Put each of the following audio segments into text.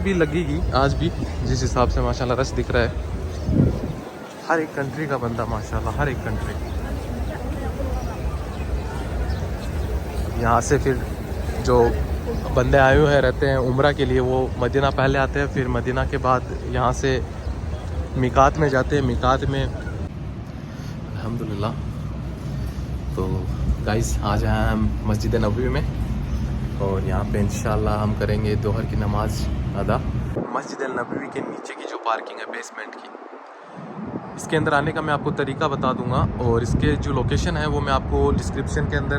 भी लगेगी आज भी, जिस हिसाब से माशाल्लाह रश दिख रहा है। हर एक कंट्री का बंदा माशाल्लाह, हर एक कंट्री। यहाँ से फिर जो बंदे आए हुए हैं रहते हैं उम्रा के लिए, वो मदीना पहले आते हैं, फिर मदीना के बाद यहाँ से मिकात में जाते हैं। मिकात में अल्हम्दुलिल्लाह। तो गाइस आज हैं हम मस्जिद नबवी में और यहाँ पे इंशाल्लाह हम करेंगे दोहर की नमाज अदा। मस्जिद नबवी के नीचे की जो पार्किंग है बेसमेंट की, इसके अंदर आने का मैं आपको तरीका बता दूंगा और इसके जो लोकेशन है वो मैं आपको डिस्क्रिप्शन के अंदर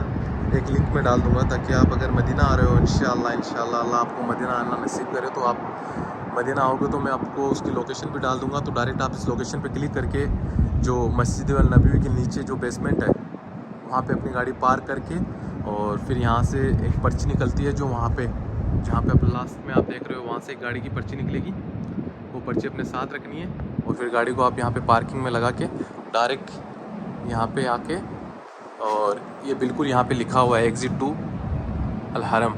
एक लिंक में डाल दूंगा, ताकि आप अगर मदीना आ रहे हो इंशाल्लाह अल्लाह आपको मदीना आना नसीब करे तो आप मदीना आओगे तो मैं आपको उसकी लोकेशन भी डाल दूंगा। तो डायरेक्ट आप इस लोकेशन पे क्लिक करके जो मस्जिद नबवी के नीचे जो बेसमेंट है वहाँ पे अपनी गाड़ी पार्क करके और फिर यहाँ से एक पर्ची निकलती है, जो वहाँ पे जहाँ पे आप लास्ट में आप देख रहे हो वहाँ से एक गाड़ी की पर्ची निकलेगी। वो पर्ची अपने साथ रखनी है और फिर गाड़ी को आप यहाँ पे पार्किंग में लगा के डायरेक्ट यहाँ पे आके, और ये बिल्कुल यहाँ पे लिखा हुआ है एग्ज़िट टू अल हरम,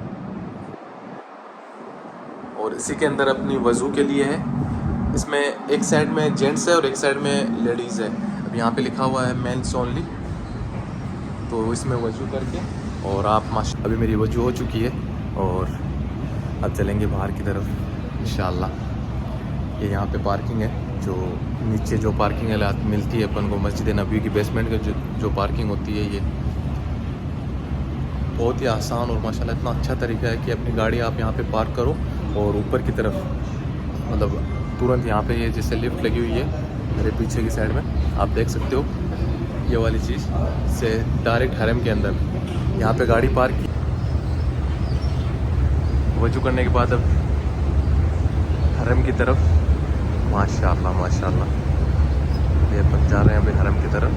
और इसी के अंदर अपनी वज़ू के लिए है। इसमें एक साइड में जेंट्स है और एक साइड में लेडीज़ है। अब यहाँ पे लिखा हुआ है मेंस ओनली, तो इसमें वज़ू करके और आप माशा अभी मेरी वज़ू हो चुकी है और अब चलेंगे बाहर की तरफ इंशाल्लाह। ये यहाँ पे पार्किंग है, जो नीचे जो पार्किंग है मिलती है अपन को मस्जिद नबवी की बेसमेंट के जो पार्किंग होती है, ये बहुत ही आसान और माशाल्लाह इतना अच्छा तरीका है कि अपनी गाड़ी आप यहाँ पे पार्क करो और ऊपर की तरफ मतलब तुरंत यहाँ पे ये जैसे लिफ्ट लगी हुई है मेरे पीछे की साइड में, आप देख सकते हो ये वाली चीज़ से डायरेक्ट हरम के अंदर यहाँ पे गाड़ी पार्क की। वजू करने के बाद अब हरम की तरफ माशाल्लाह ये अपन जा रहे हैं अभी हरम की तरफ।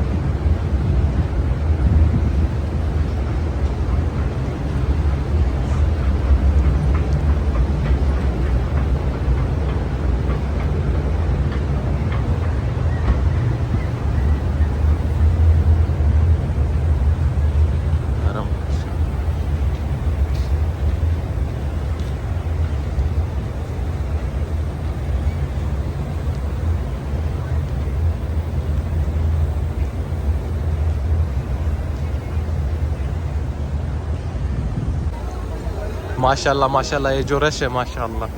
माशाल्लाह ये जो रश है माशाल्लाह,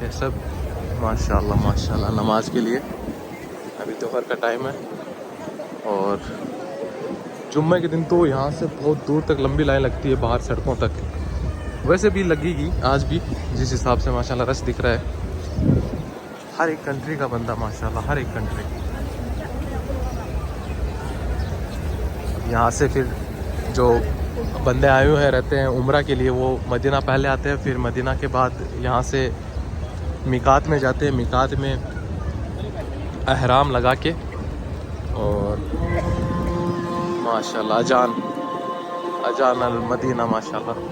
ये सब माशाल्लाह नमाज के लिए। अभी दोपहर का टाइम है और जुम्मे के दिन तो यहाँ से बहुत दूर तक लंबी लाइन लगती है बाहर सड़कों तक। वैसे भी लगेगी आज भी, जिस हिसाब से माशाल्लाह रश दिख रहा है। हर एक कंट्री का बंदा माशाल्लाह, हर एक कंट्री। यहाँ से फिर जो बंदे आए हुए हैं रहते हैं उम्रा के लिए, वो मदीना पहले आते हैं, फिर मदीना के बाद यहाँ से मिकात में जाते हैं। मिकात में अहराम लगा के और माशाल्लाह अजान अल मदीना माशाल्लाह।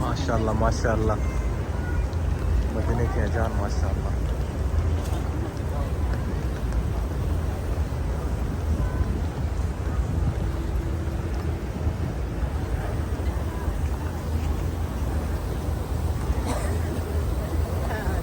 माशाअल्लाह माशाअल्लाह, मदीने की अजान माशाअल्लाह।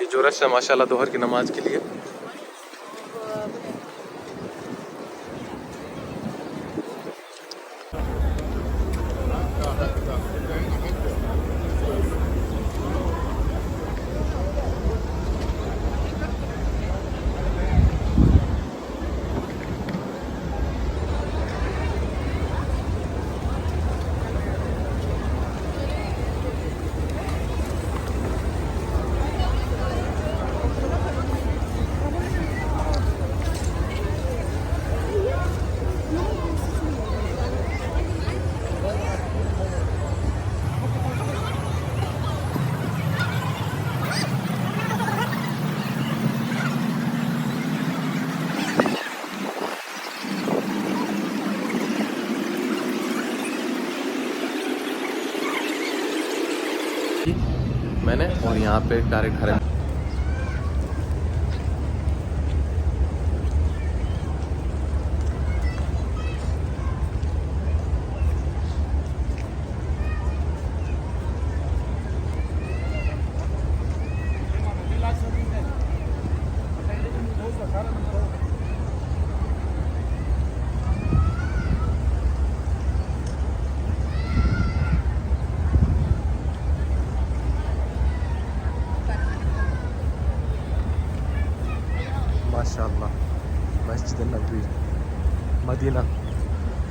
ये जो रश है माशाल्लाह दोहर की नमाज के लिए। मैंने और यहाँ पे डायरेक्ट हरम।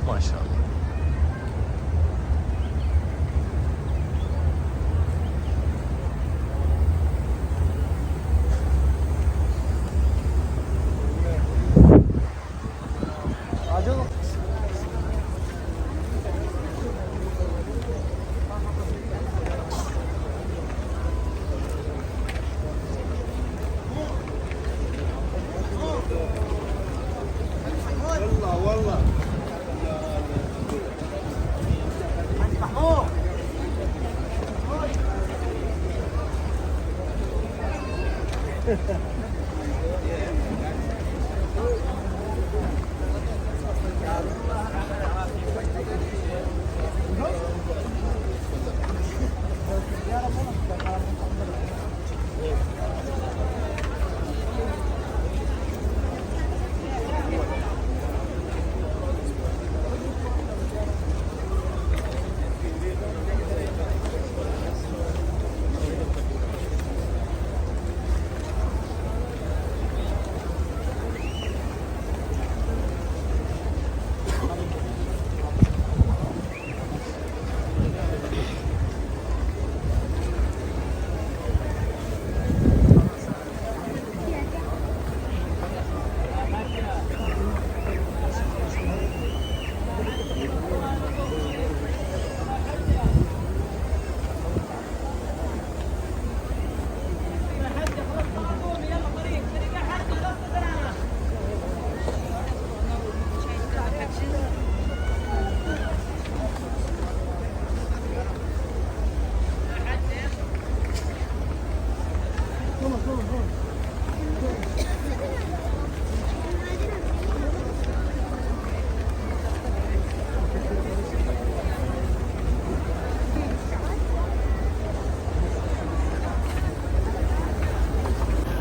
माशाल्लाह।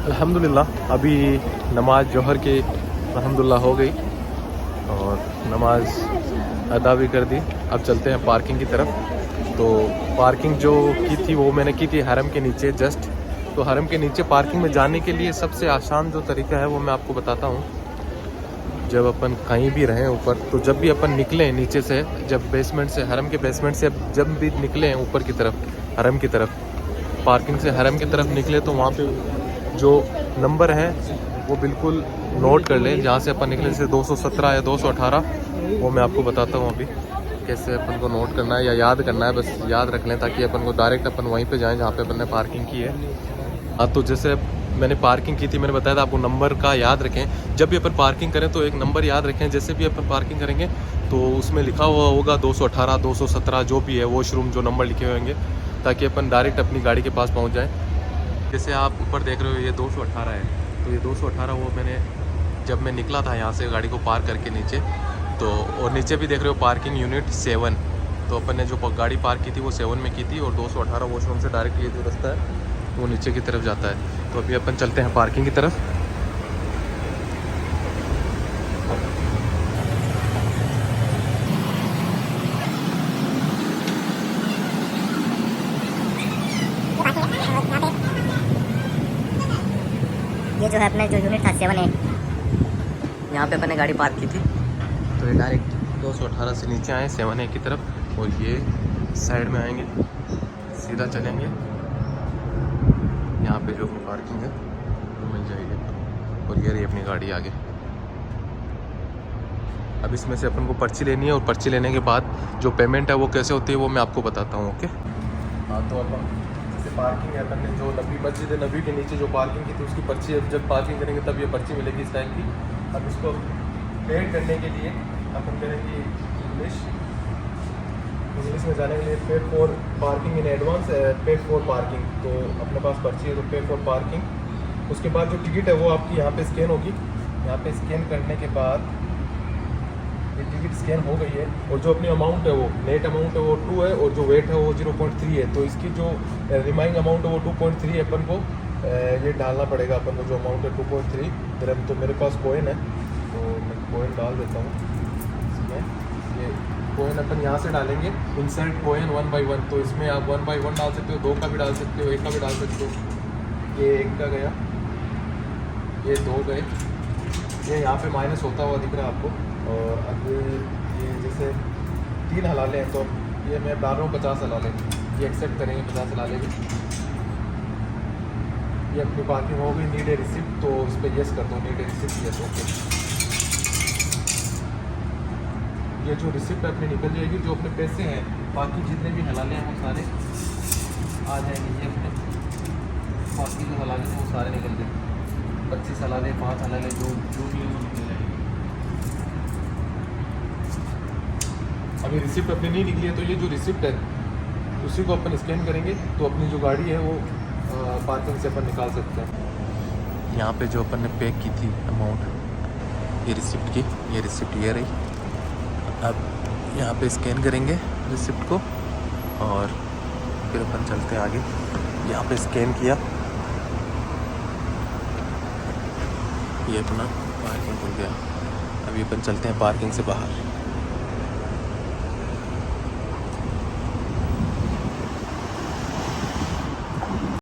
अल्हम्दुलिल्लाह अभी नमाज जोहर की अल्हम्दुलिल्लाह हो गई और नमाज अदा भी कर दी। अब चलते हैं पार्किंग की तरफ। तो पार्किंग जो की थी वो मैंने की थी हरम के नीचे जस्ट। तो हरम के नीचे पार्किंग में जाने के लिए सबसे आसान जो तरीका है वो मैं आपको बताता हूँ। जब अपन कहीं भी रहें ऊपर, तो जब भी अपन निकलें नीचे से, जब बेसमेंट से, हरम के बेसमेंट से जब भी निकलें ऊपर की तरफ, हरम की तरफ, पार्किंग से हरम की तरफ निकले, तो वहाँ पे जो नंबर है वो बिल्कुल नोट कर लें जहाँ से अपन निकले। जैसे 217 या 218, वो मैं आपको बताता हूँ अभी कैसे अपन को नोट करना है या याद करना है। बस याद रख लें ताकि अपन को डायरेक्ट अपन वहीं पे जाएं जहाँ पे अपन ने पार्किंग की है। हाँ, तो जैसे मैंने पार्किंग की थी, मैंने बताया था आपको नंबर का याद रखें। जब भी अपन पार्किंग करें तो एक नंबर याद रखें। जैसे भी अपन पार्किंग करेंगे तो उसमें लिखा हुआ होगा 218, 217 जो भी है वॉशरूम जो नंबर लिखे हुए होंगे, ताकि अपन डायरेक्ट अपनी गाड़ी के पास पहुँच जाएँ। जैसे आप ऊपर देख रहे हो ये 218 है, तो ये 218 वो मैंने जब मैं निकला था यहाँ से गाड़ी को पार्क करके नीचे, तो और नीचे भी देख रहे हो पार्किंग यूनिट 7, तो अपन ने जो गाड़ी पार्क की थी वो 7 में की थी। और 218 वॉशरूम से डायरेक्ट ये जो रास्ता है वो नीचे की तरफ जाता है। तो अभी अपन चलते हैं पार्किंग की तरफ। ये जो है अपने जो यूनिट था 7A, यहाँ पे अपन ने गाड़ी पार्क की थी। तो ये डायरेक्ट 218 से नीचे आए 7A की तरफ, और ये साइड में आएंगे, सीधा चलेंगे, यहाँ पे जो पार्किंग है वो मिल जाएगी। और ये रही अपनी गाड़ी आगे। अब इसमें से अपन को पर्ची लेनी है, और पर्ची लेने के बाद जो पेमेंट है वो कैसे होती है वो मैं आपको बताता हूँ। ओके। हाँ, तो अपन जैसे पार्किंग है, अपन ने जो नबी मस्जिद नबी के नीचे जो पार्किंग की थी उसकी पर्ची, जब पार्किंग करेंगे तब ये पर्ची मिलेगी इस टाइप की। अब इसको पेड करने के लिए अपन करेंगे इंग्लिश में जाने के लिए paid for parking in advance, paid for parking. तो अपने पास पर्ची है तो पे फॉर पार्किंग। उसके बाद जो टिकट है वो आपकी यहाँ पे स्कैन होगी। यहाँ पे स्कैन करने के बाद ये टिकट स्कैन हो गई है, और जो अपनी अमाउंट है वो नेट अमाउंट है वो 2 है, और जो वेट है वो 0.3 है। तो इसकी जो रिमाइंग अमाउंट है वो 2.3 अपन को ये डालना पड़ेगा। अपन को जो अमाउंट है 2.3 दिरहम। तो मेरे पास कॉइन है तो मैं कॉइन डाल देता हूँ इसमें। ये कॉइन अपन यहाँ से डालेंगे, इंसर्ट कॉइन 1 by 1। तो इसमें आप 1 by 1 डाल सकते हो, 2 का भी डाल सकते हो, 1 का भी डाल सकते हो। ये 1 का गया, ये 2 गए, ये यहाँ पे माइनस होता हुआ दिख रहा है आपको। और अब ये जैसे 3 हलाले हैं, तो ये मैं डाल रहा हूँ 50 हलाले। ये एक्सेप्ट करेंगे 50 हलाले भी। ये अपनी पार्किंग हो गई। नीड ए रिसिप्ट, तो इस पर येस कर दो। Need a receipt, yes, okay. ये जो रिसिप्ट अपनी निकल जाएगी, जो अपने पैसे हैं बाकी जितने भी हलाले हैं वो सारे आ जाएंगे। ये अपने बाकी जो हलाले हैं वो सारे निकल जाएंगे। 25 हलाले, 5 हलाले, जो भी है वो निकल जाएंगे। अभी रिसिप्ट अपनी नहीं निकली है, तो ये जो रिसिप्ट है उसी को अपन स्कैन करेंगे, तो अपनी जो गाड़ी है वो पार्किंग से अपन निकाल सकते हैं। यहाँ पे जो अपन ने पे की थी अमाउंट, ये रिसिप्ट की, ये रिसिप्ट ये रही। अब यहाँ पे स्कैन करेंगे रिसिप्ट को और फिर अपन चलते हैं आगे। यहाँ पे स्कैन किया, ये अपना पार्किंग खुल गया। अभी अपन चलते हैं पार्किंग से बाहर।